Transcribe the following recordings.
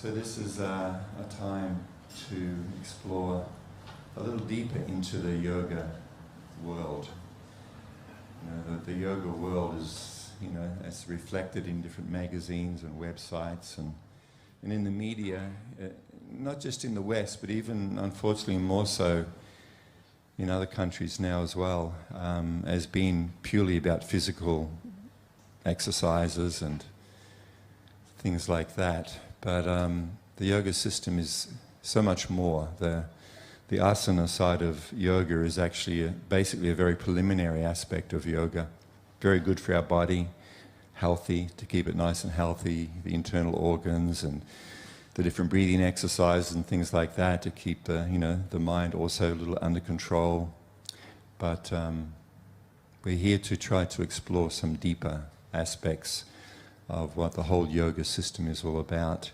So this is a time to explore a little deeper into the yoga world. The yoga world is, it's reflected in different magazines and websites and in the media, not just in the West, but even, unfortunately, more so in other countries now as well, as being purely about physical exercises and things like that. But the yoga system is so much more. The asana side of yoga is actually basically a very preliminary aspect of yoga. Very good for our body, healthy, to keep it nice and healthy, the internal organs and the different breathing exercises and things like that to keep the mind also a little under control. But we're here to try to explore some deeper aspects of what the whole yoga system is all about.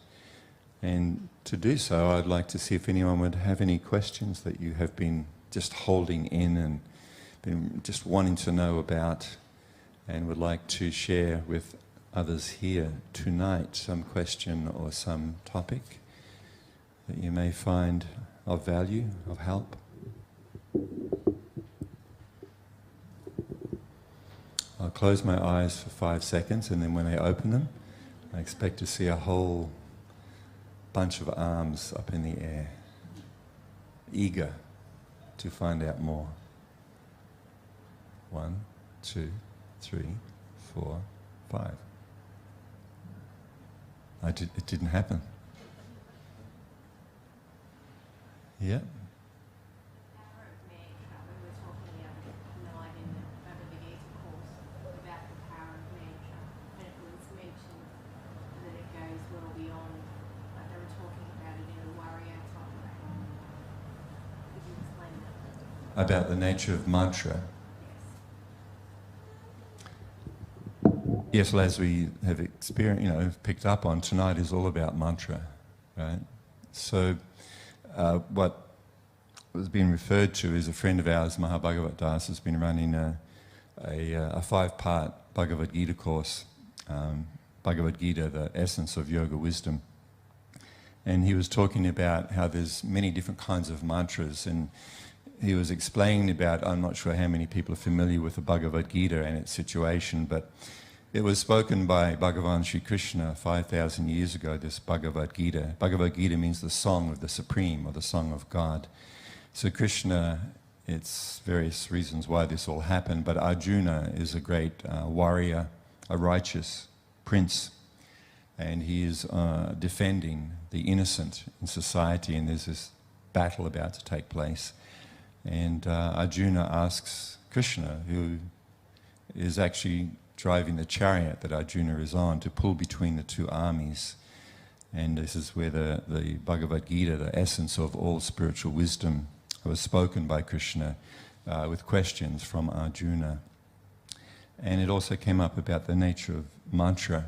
And to do so, I'd like to see if anyone would have any questions that you have been just holding in and been just wanting to know about and would like to share with others here tonight, some question or some topic that you may find of value, of help. I'll close my eyes for 5 seconds, and then when I open them, I expect to see a whole bunch of arms up in the air, eager to find out more. 1, 2, 3, 4, 5. It didn't happen. Yeah. About the nature of mantra. Yes, well, as we have experienced, picked up on, tonight is all about mantra, right? So, what was being referred to is a friend of ours, Mahabhagavat Das, has been running a 5-part Bhagavad Gita course, Bhagavad Gita, the essence of yoga wisdom. And he was talking about how there's many different kinds of mantras, and he was explaining about, I'm not sure how many people are familiar with the Bhagavad Gita and its situation, but it was spoken by Bhagavan Sri Krishna 5,000 years ago, this Bhagavad Gita. Bhagavad Gita means the song of the Supreme, or the song of God. So Krishna, it's various reasons why this all happened, but Arjuna is a great warrior, a righteous prince, and he is defending the innocent in society, and there's this battle about to take place. And Arjuna asks Krishna, who is actually driving the chariot that Arjuna is on, to pull between the two armies. And this is where the Bhagavad Gita, the essence of all spiritual wisdom, was spoken by Krishna with questions from Arjuna. And it also came up about the nature of mantra.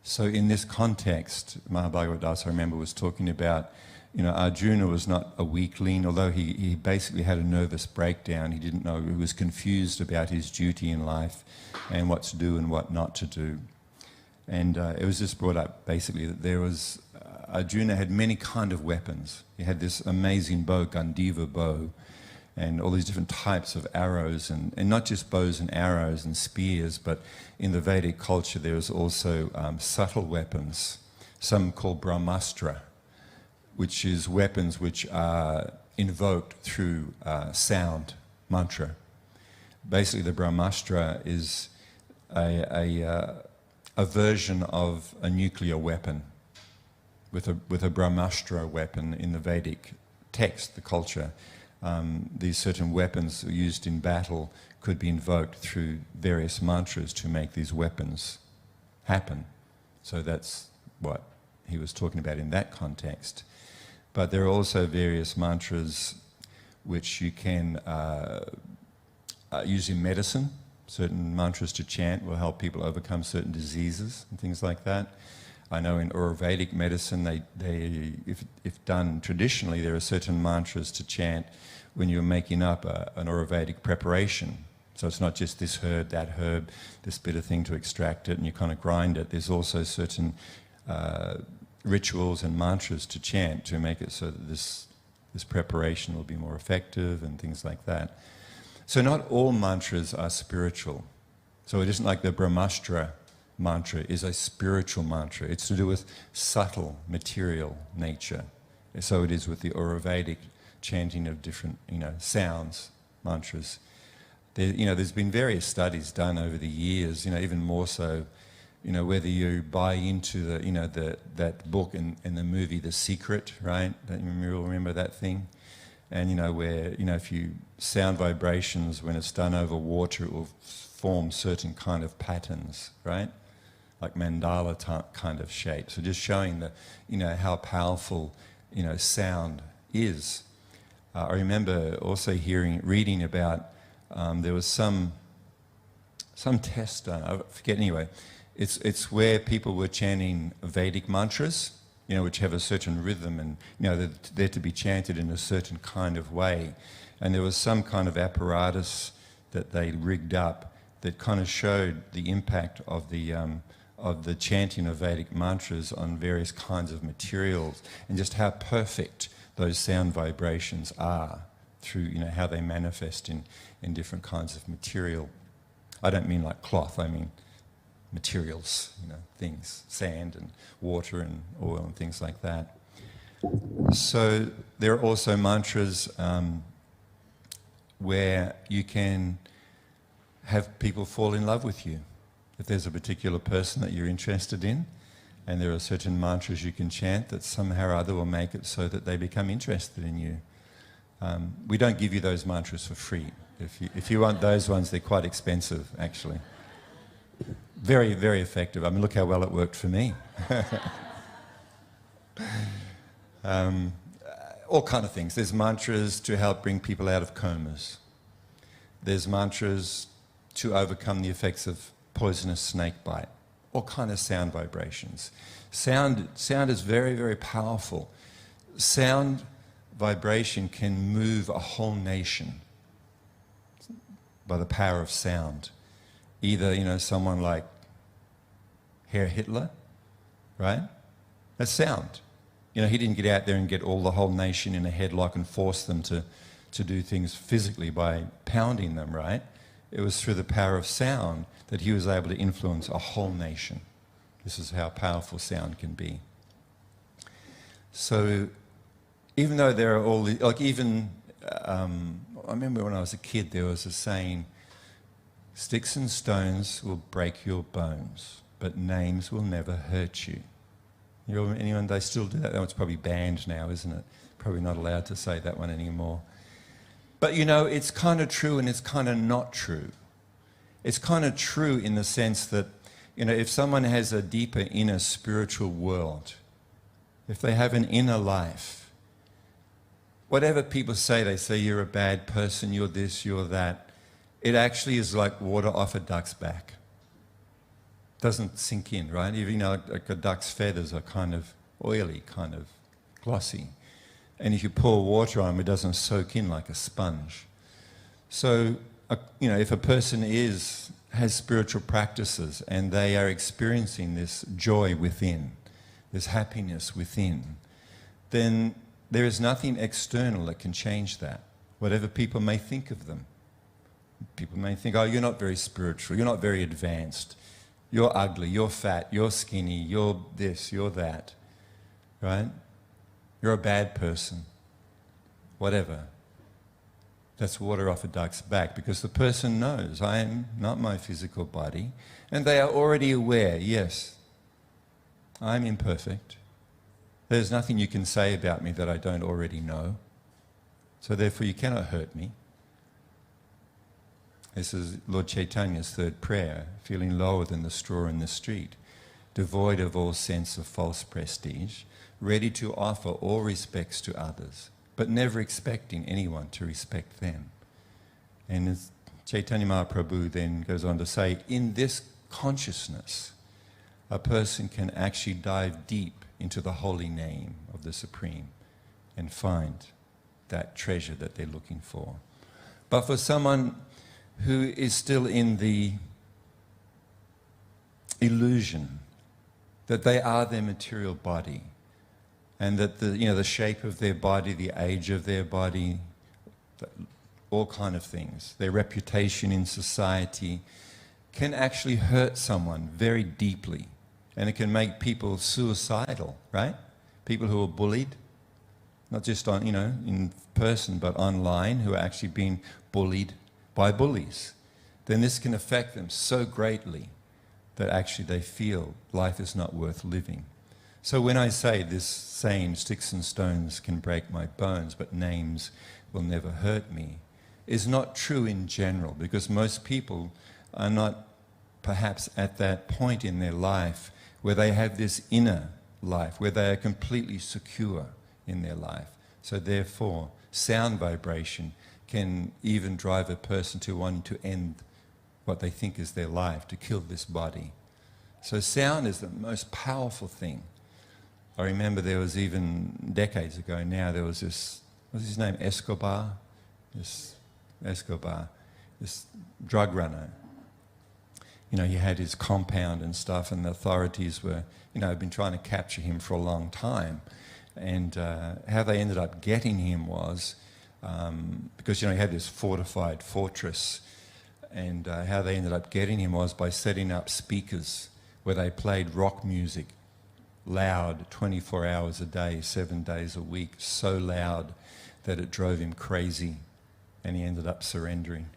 So in this context, Mahabhagavat Das, I remember, was talking about Arjuna was not a weakling, although he basically had a nervous breakdown. He didn't know, he was confused about his duty in life and what to do and what not to do. And it was just brought up basically that Arjuna had many kind of weapons. He had this amazing bow, Gandiva bow, and all these different types of arrows, and not just bows and arrows and spears, but in the Vedic culture there was also subtle weapons, some called Brahmastra, which is weapons which are invoked through sound, mantra. Basically, the Brahmastra is a version of a nuclear weapon. With a Brahmastra weapon in the Vedic text, the culture, these certain weapons used in battle could be invoked through various mantras to make these weapons happen. So that's what he was talking about in that context. But there are also various mantras which you can use in medicine. Certain mantras to chant will help people overcome certain diseases and things like that. I know in Ayurvedic medicine, if done traditionally, there are certain mantras to chant when you're making up an Ayurvedic preparation. So it's not just this herb, that herb, this bit of thing to extract it, and you kind of grind it. There's also certain rituals and mantras to chant to make it so that this preparation will be more effective and things like that. So not all mantras are spiritual. So it isn't like the Brahmastra mantra is a spiritual mantra. It's to do with subtle material nature. So it is with the Ayurvedic chanting of different, sounds, mantras. There's been various studies done over the years, even more so, whether you buy into that book and the movie The Secret, right? Don't you all remember that thing? And, where, if you sound vibrations, when it's done over water, it will form certain kind of patterns, right? Like mandala type kind of shape. So just showing that, how powerful, sound is. I remember also reading about, there was some test done, I forget anyway. It's where people were chanting Vedic mantras, which have a certain rhythm and, they're to be chanted in a certain kind of way. And there was some kind of apparatus that they rigged up that kind of showed the impact of the chanting of Vedic mantras on various kinds of materials and just how perfect those sound vibrations are through, how they manifest in different kinds of material. I don't mean like cloth, I mean materials, things, sand and water and oil and things like that. So there are also mantras where you can have people fall in love with you. If there's a particular person that you're interested in, and there are certain mantras you can chant that somehow or other will make it so that they become interested in you. We don't give you those mantras for free. If you want those ones, they're quite expensive, actually. Very, very effective. I mean, look how well it worked for me. All kind of things. There's mantras to help bring people out of comas. There's mantras to overcome the effects of poisonous snake bite. All kind of sound vibrations. Sound is very, very powerful. Sound vibration can move a whole nation by the power of sound. Either, someone like Herr Hitler, right? That's sound. He didn't get out there and get the whole nation in a headlock and force them to do things physically by pounding them, right? It was through the power of sound that he was able to influence a whole nation. This is how powerful sound can be. So even though there are all these, I remember when I was a kid there was a saying, sticks and stones will break your bones, but names will never hurt you. Anyone, they still do that? Oh, it's probably banned now, isn't it? Probably not allowed to say that one anymore. But it's kind of true and it's kind of not true. It's kind of true in the sense that, if someone has a deeper inner spiritual world, if they have an inner life, whatever people say, they say you're a bad person, you're this, you're that, it actually is like water off a duck's back. Doesn't sink in, right? Like a duck's feathers are kind of oily, kind of glossy. And if you pour water on them, it doesn't soak in like a sponge. So, if a person has spiritual practices and they are experiencing this joy within, this happiness within, then there is nothing external that can change that, whatever people may think of them. People may think, oh, you're not very spiritual, you're not very advanced, you're ugly, you're fat, you're skinny, you're this, you're that, right? You're a bad person, whatever. That's water off a duck's back, because the person knows, I am not my physical body, and they are already aware, yes, I'm imperfect. There's nothing you can say about me that I don't already know, so therefore you cannot hurt me. This is Lord Chaitanya's third prayer, feeling lower than the straw in the street, devoid of all sense of false prestige, ready to offer all respects to others, but never expecting anyone to respect them. And as Chaitanya Mahaprabhu then goes on to say, in this consciousness, a person can actually dive deep into the holy name of the Supreme and find that treasure that they're looking for. But for someone who is still in the illusion that they are their material body, and that the shape of their body, the age of their body, all kind of things, their reputation in society can actually hurt someone very deeply, and it can make people suicidal, right? People who are bullied, not just on, in person, but online, who are actually being bullied by bullies. Then this can affect them so greatly that actually they feel life is not worth living. So when I say this saying, sticks and stones can break my bones, but names will never hurt me, is not true in general, because most people are not perhaps at that point in their life where they have this inner life, where they are completely secure in their life. So therefore, sound vibration can even drive a person to wanting to end what they think is their life, to kill this body. So sound is the most powerful thing. I remember there was even decades ago now, there was this, what's his name, Escobar, this drug runner. He had his compound and stuff, and the authorities were, had been trying to capture him for a long time. And how they ended up getting him was, because, he had this fortified fortress, and how they ended up getting him was by setting up speakers where they played rock music loud 24 hours a day, 7 days a week, so loud that it drove him crazy, and he ended up surrendering.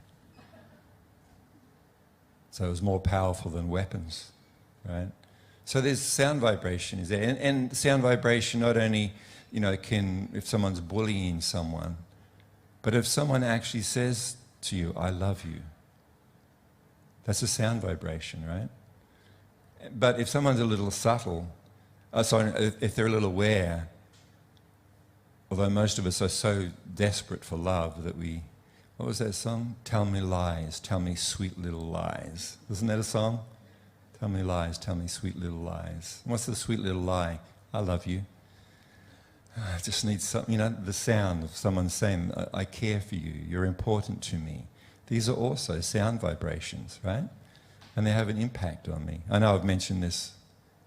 So it was more powerful than weapons, right? So there's sound vibration is there. And sound vibration not only, can, if someone's bullying someone, but if someone actually says to you, I love you, that's a sound vibration, right? But if someone's a little subtle, if they're a little aware, although most of us are so desperate for love that we, what was that song? Tell me lies, tell me sweet little lies. Isn't that a song? Tell me lies, tell me sweet little lies. What's the sweet little lie? I love you. I just need some, the sound of someone saying, I care for you, you're important to me. These are also sound vibrations, right? And they have an impact on me. I know I've mentioned this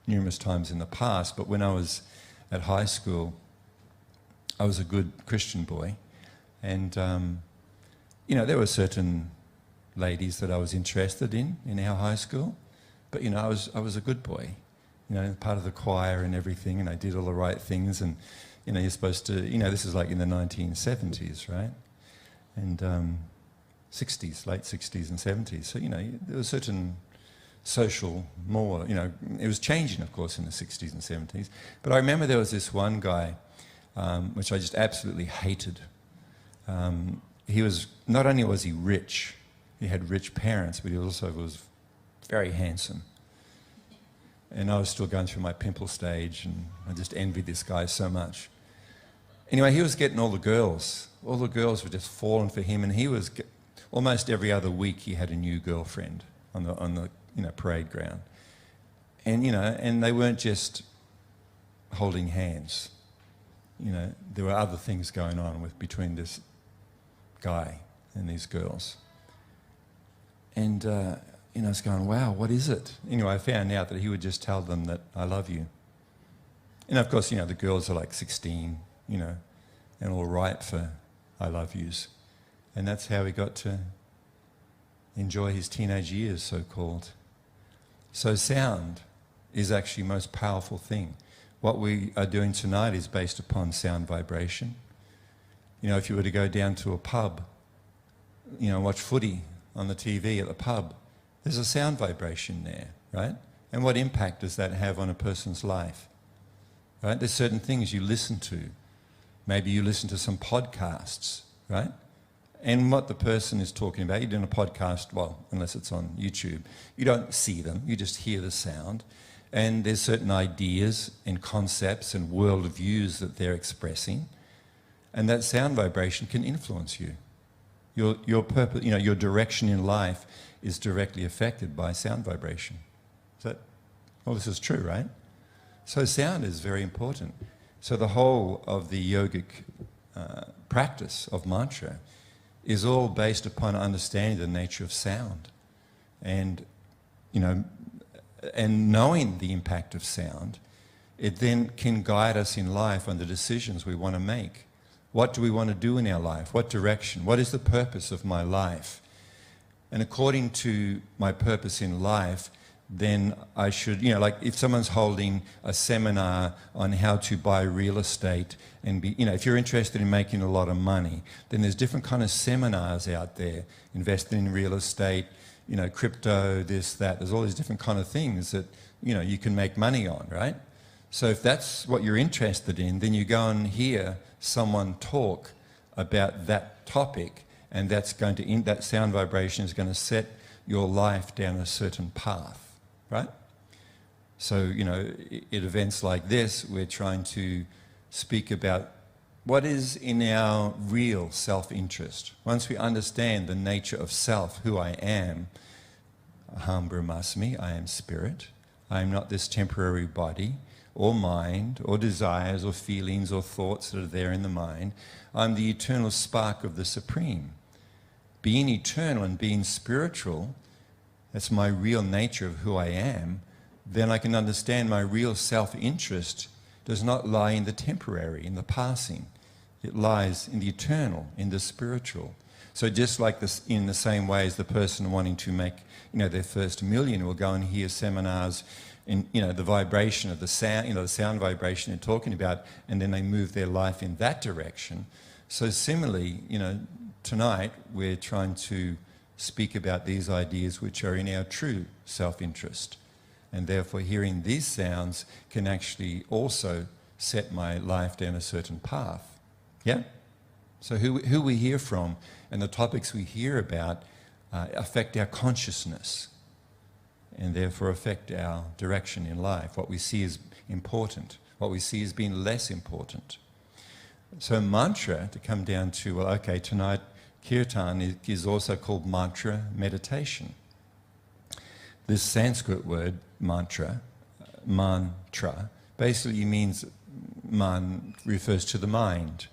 numerous times in the past, but when I was at high school, I was a good Christian boy, and there were certain ladies that I was interested in our high school, but I was a good boy, part of the choir and everything, and I did all the right things, and you're supposed to, this is like in the 1970s, right, and 60s, late 60s and 70s, so there was certain social more, it was changing, of course, in the 60s and 70s, but I remember there was this one guy which I just absolutely hated. He was, not only was he rich, he had rich parents, but he also was very handsome. And I was still going through my pimple stage, and I just envied this guy so much. Anyway, he was getting all the girls. All the girls were just falling for him, and he was, almost every other week he had a new girlfriend on the parade ground. And, and they weren't just holding hands. There were other things going on between this guy and these girls. And, I was going, wow, what is it? Anyway, I found out that he would just tell them that I love you. And of course, the girls are like 16, and all ripe for I love yous. And that's how he got to enjoy his teenage years, so-called. So sound is actually the most powerful thing. What we are doing tonight is based upon sound vibration. If you were to go down to a pub, watch footy on the TV at the pub, there's a sound vibration there, right? And what impact does that have on a person's life? Right? There's certain things you listen to. Maybe you listen to some podcasts, right? And what the person is talking about, you're doing a podcast, well, unless it's on YouTube, you don't see them, you just hear the sound. And there's certain ideas and concepts and worldviews that they're expressing. And that sound vibration can influence you. Your purpose, your direction in life is directly affected by sound vibration. This is true, right? So sound is very important. So the whole of the yogic practice of mantra is all based upon understanding the nature of sound. And, and knowing the impact of sound, it then can guide us in life on the decisions we want to make. What do we want to do in our life? What direction? What is the purpose of my life? And according to my purpose in life, then I should, like if someone's holding a seminar on how to buy real estate and be, if you're interested in making a lot of money, then there's different kind of seminars out there, investing in real estate, crypto, this, that. There's all these different kind of things that, you can make money on, right? So if that's what you're interested in, then you go and hear someone talk about that topic, and that's going to, that sound vibration is going to set your life down a certain path, right? So, at events like this, we're trying to speak about what is in our real self-interest. Once we understand the nature of self, who I am, aham brahmasmi, I am spirit, I am not this temporary body, or mind, or desires, or feelings, or thoughts that are there in the mind. I'm the eternal spark of the Supreme. Being eternal and being spiritual, that's my real nature of who I am, then I can understand my real self-interest does not lie in the temporary, in the passing. It lies in the eternal, in the spiritual. So just like this, in the same way as the person wanting to make, their first million will go and hear seminars in, the vibration of the sound, the sound vibration they're talking about, and then they move their life in that direction. So similarly, tonight we're trying to speak about these ideas which are in our true self-interest. And therefore hearing these sounds can actually also set my life down a certain path. Yeah? So who we hear from and the topics we hear about affect our consciousness and therefore affect our direction in life. What we see is important. What we see as being less important. So mantra, to come down to, tonight kirtan is also called mantra meditation. This Sanskrit word, mantra, basically means, man refers to the mind,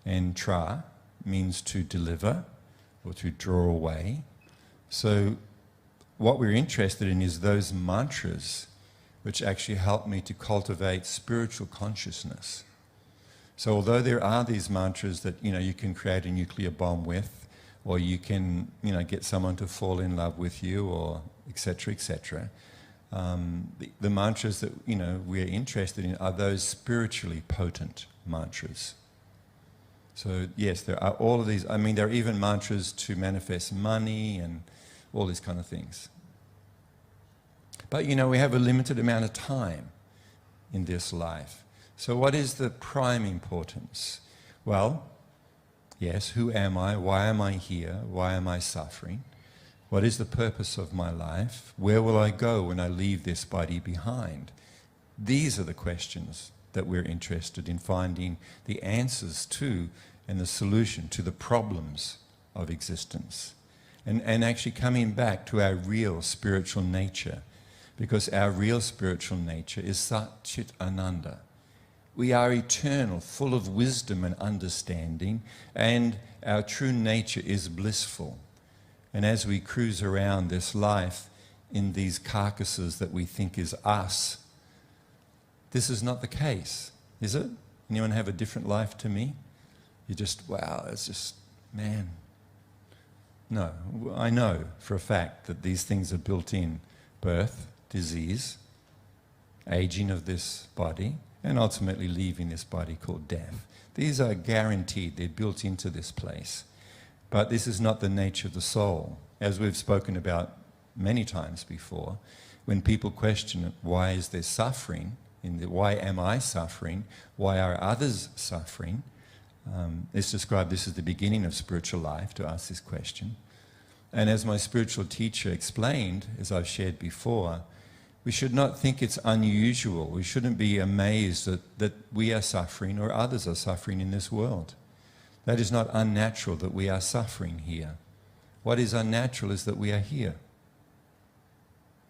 and tra means to deliver or to draw away. So what we're interested in is those mantras which actually help me to cultivate spiritual consciousness. So although there are these mantras that, you can create a nuclear bomb with, or you can, get someone to fall in love with you, or etc., etc., the mantras that, we're interested in are those spiritually potent mantras. So yes, there are all of these. There are even mantras to manifest money and all these kind of things. But, we have a limited amount of time in this life. So what is the prime importance? Well, yes, who am I? Why am I here? Why am I suffering? What is the purpose of my life? Where will I go when I leave this body behind? These are the questions that we're interested in finding the answers to and the solution to the problems of existence. And actually coming back to our real spiritual nature, because our real spiritual nature is Sat Chit Ananda. We are eternal, full of wisdom and understanding, and our true nature is blissful. And as we cruise around this life in these carcasses that we think is us, this is not the case, is it? Anyone have a different life to me? You just, wow, it's just, man. No, I know for a fact that these things are built in: birth, disease, aging of this body, and ultimately leaving this body called death. These are guaranteed, they're built into this place. But this is not the nature of the soul. As we've spoken about many times before, when people question why is there suffering, why am I suffering, why are others suffering, let's describe this as the beginning of spiritual life, to ask this question. And as my spiritual teacher explained, as I've shared before, we should not think it's unusual. We shouldn't be amazed that we are suffering or others are suffering in this world. That is not unnatural that we are suffering here. What is unnatural is that we are here.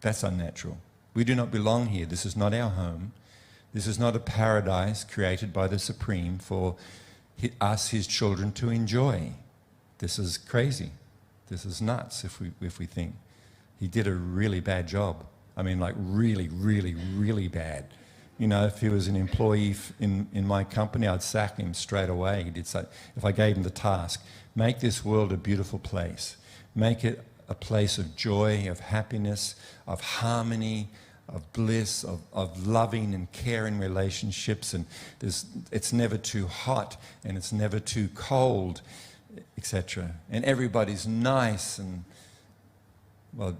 That's unnatural. We do not belong here. This is not our home. This is not a paradise created by the Supreme for us, his children, to enjoy. This is crazy. This is nuts if we think. He did a really bad job I mean, like really, really, really bad. You know, if he was an employee in my company, I'd sack him straight away. He did say, if I gave him the task, make this world a beautiful place. Make it a place of joy, of happiness, of harmony, of bliss, of loving and caring relationships. And it's never too hot and it's never too cold, etc. And everybody's nice and, well,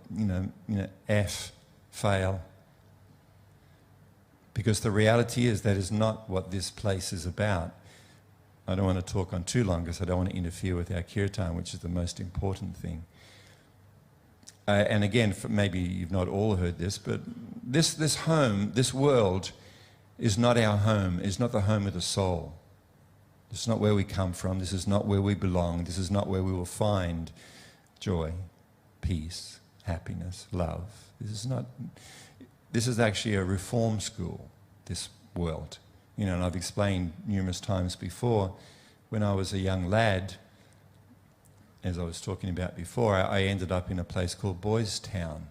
fail. Because the reality is that is not what this place is about. I don't want to talk on too long because I don't want to interfere with our kirtan, which is the most important thing. And again, maybe you've not all heard this, but this home, this world, is not our home, is not the home of the soul. This is not where we come from. This is not where we belong. This is not where we will find joy, peace, happiness, love. This is actually a reform school, this world. You know, and I've explained numerous times before, when I was a young lad, as I was talking about before, I ended up in a place called Boys Town.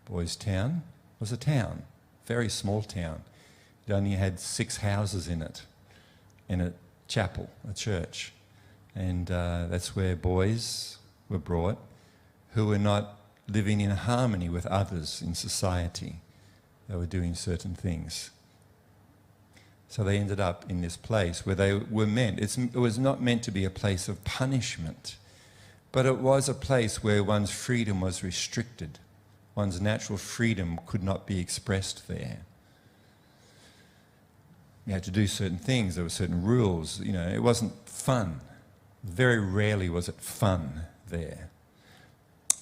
Boys Town was a town, very small town. It only had 6 houses in it, and a chapel, a church. And that's where boys were brought who were not living in harmony with others in society. They were doing certain things. So they ended up in this place where they were meant, it was not meant to be a place of punishment, but it was a place where one's freedom was restricted. One's natural freedom could not be expressed there. You had to do certain things, there were certain rules, you know, it wasn't fun. Very rarely was it fun there.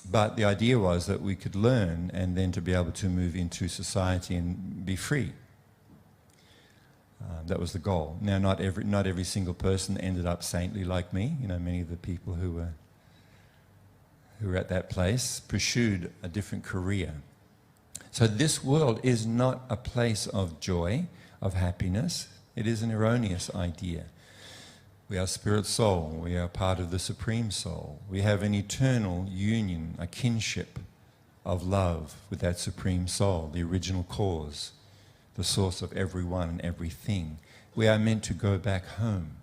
But the idea was that we could learn and then to be able to move into society and be free. That was the goal. Now, not every single person ended up saintly like me. You know, many of the people who were at that place pursued a different career. So this world is not a place of joy, of happiness. It is an erroneous idea. We are spirit soul. We are part of the Supreme Soul. We have an eternal union, a kinship of love with that Supreme Soul, the original cause, the source of everyone and everything. We are meant to go back home.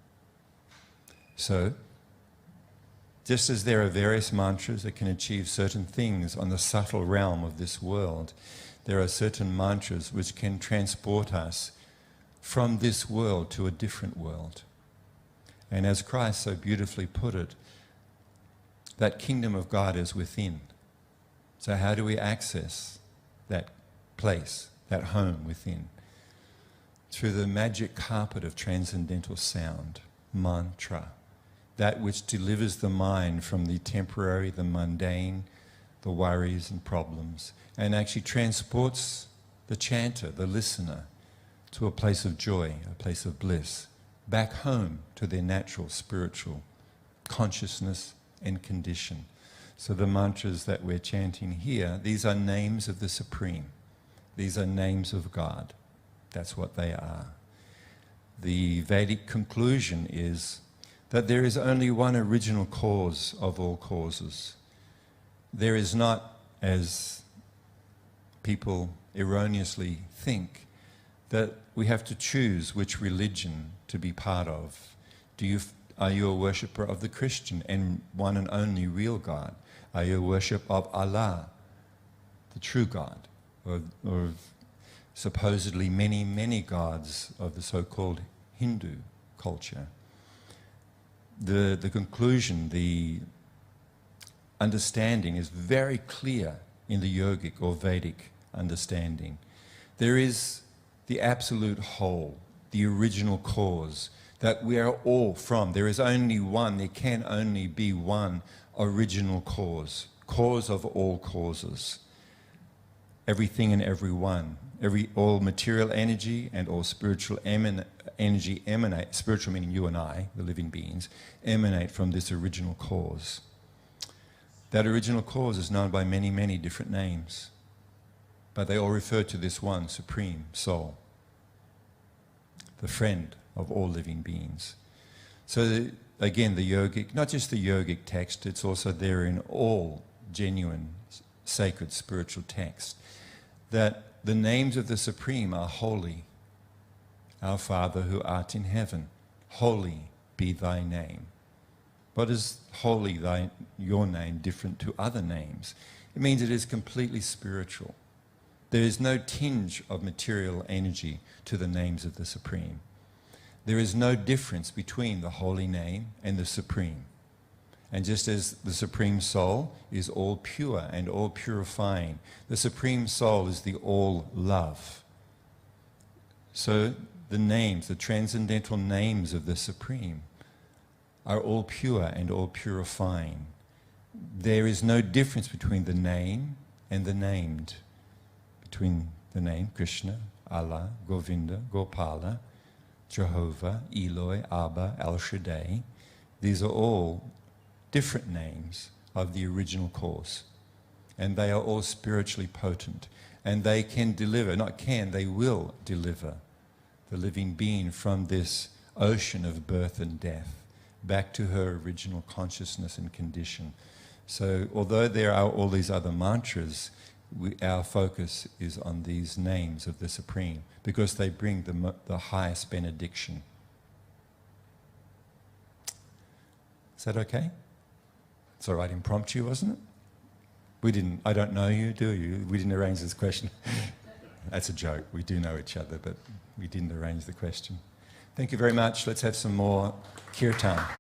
So, just as there are various mantras that can achieve certain things on the subtle realm of this world, there are certain mantras which can transport us from this world to a different world. And as Christ so beautifully put it, that kingdom of God is within. So how do we access that place, that home within? Through the magic carpet of transcendental sound, mantra, that which delivers the mind from the temporary, the mundane, the worries and problems, and actually transports the chanter, the listener, to a place of joy, a place of bliss, back home to their natural spiritual consciousness and condition. So the mantras that we're chanting here, these are names of the Supreme. These are names of God. That's what they are. The Vedic conclusion is that there is only one original cause of all causes. There is not, as people erroneously think, that we have to choose which religion to be part of. Are you a worshipper of the Christian and one and only real God? Are you a worshipper of Allah, the true God, or supposedly many, many gods of the so-called Hindu culture? The conclusion, the understanding is very clear in the yogic or Vedic understanding. There is the absolute whole, the original cause that we are all from. There is only one, there can only be one original cause, cause of all causes. Everything and everyone, all material energy and all spiritual energy emanate, spiritual meaning you and I, the living beings, emanate from this original cause. That original cause is known by many, many different names, but they all refer to this one Supreme Soul, the friend of all living beings. So again, the yogic, not just the yogic text, it's also there in all genuine, sacred, spiritual texts. that the names of the Supreme are holy. Our Father who art in heaven, holy be thy name. What is holy, your name, different to other names? It means it is completely spiritual. There is no tinge of material energy to the names of the Supreme. There is no difference between the holy name and the Supreme. And just as the Supreme Soul is all pure and all purifying, the Supreme Soul is the all love. So the names, the transcendental names of the Supreme, are all pure and all purifying. There is no difference between the name and the named, between the name Krishna, Allah, Govinda, Gopala, Jehovah, Eloi, Abba, El Shaddai. These are all different names of the original cause, and they are all spiritually potent, and they can deliver, not can, they will deliver the living being from this ocean of birth and death back to her original consciousness and condition. So although there are all these other mantras, our focus is on these names of the Supreme because they bring the highest benediction. Is that okay? It's all right, impromptu, wasn't it? I don't know you, do you? We didn't arrange this question. That's a joke. We do know each other, but we didn't arrange the question. Thank you very much. Let's have some more kirtan.